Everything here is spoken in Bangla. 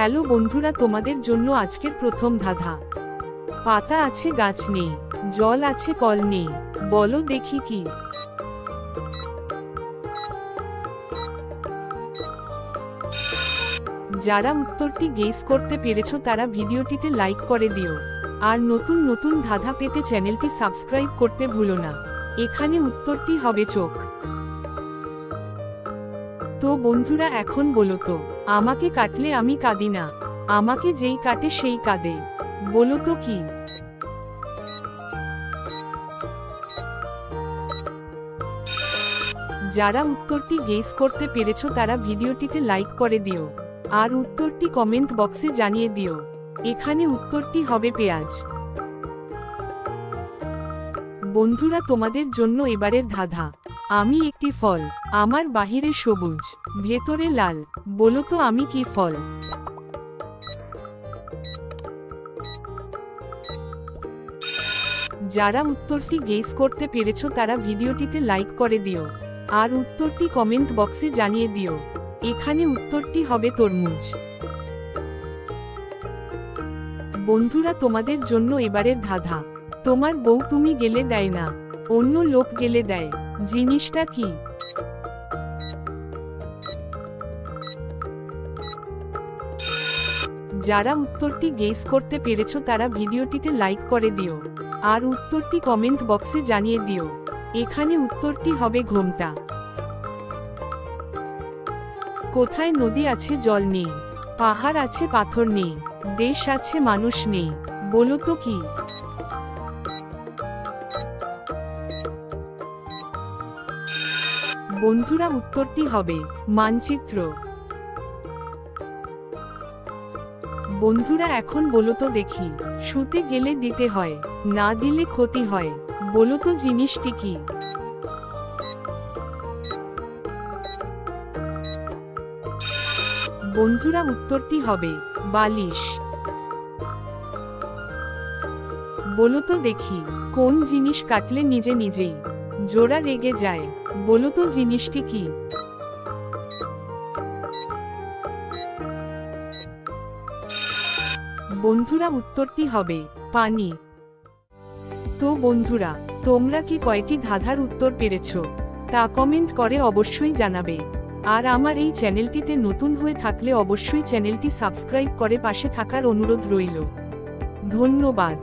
হ্যালো বন্ধুরা, তোমাদের জন্য আজকের প্রথম ধাঁধা। পাতা আছে গাছ নেই, জল আছে কল নেই, বলো দেখি কি। যারা উত্তরটি গেস করতে পেরেছো তারা ভিডিওটিতে লাইক করে দিও, আর নতুন নতুন ধাঁধা পেতে চ্যানেলটি সাবস্ক্রাইব করতে ভুলো না। এখানে উত্তরটি হবে চোখ। তো বন্ধুরা, এখন বলো তো, আমাকে কাটলে আমি কাঁদি না, আমাকে যেই কাটে সেই কাঁদে, বলো তো কি। যারা উত্তরটি গেস করতে পেরেছো তারা ভিডিওটিতে লাইক করে দিও, আর উত্তরটি কমেন্ট বক্সে জানিয়ে দিও। এখানে উত্তরটি হবে পেঁয়াজ। বন্ধুরা, তোমাদের জন্য এবারের ধাঁধা। আমি একটি ফল, আমার বাহিরে সবুজ, ভেতরে লাল, বলো তো আমি কি ফল। যারা উত্তরটি গেস করতে পেরেছো তারা ভিডিওটিতে লাইক করে দিও, আর উত্তরটি কমেন্ট বক্সে জানিয়ে দিও। এখানে উত্তরটি হবে তরমুজ। বন্ধুরা, তোমাদের জন্য এবারের ধাঁধা। তোমার বউ তুমি গেলে দেয় না, অন্য লোক গেলে দেয়, জিনিসটা কি। যারা উত্তরটি গেস করতে পেরেছো তারা ভিডিওটিতে লাইক করে দিও, আর উত্তরটি কমেন্ট বক্সে জানিয়ে দিও। এখানে উত্তরটি হবে ঘোমটা। কোথায় নদী আছে জল নেই, পাহাড় আছে পাথর নেই, দেশ আছে মানুষ নেই, বলো তো কি। বন্ধুরা, উত্তরটি হবে মানচিত্র। বন্ধুরা, এখন বলো তো দেখি, শুতে গেলে দিতে হয়, না দিলে ক্ষতি হয়, বলো তো জিনিসটি কি। বন্ধুরা, উত্তরটি হবে বালিশ। বলো তো দেখি, কোন জিনিস কাটলে নিজে নিজেই জোড়া রেগে যায়, বলো তো জিনিসটি কি। বন্ধুরা, উত্তরটি হবে পানি। তো বন্ধুরা, তোমরা কি কয়টি ধাঁধার উত্তর পেরেছো তা কমেন্ট করে অবশ্যই জানাবে, আর আমার এই চ্যানেলটিতে নতুন হয়ে থাকলে অবশ্যই চ্যানেলটি সাবস্ক্রাইব করে পাশে থাকার অনুরোধ রইল। ধন্যবাদ।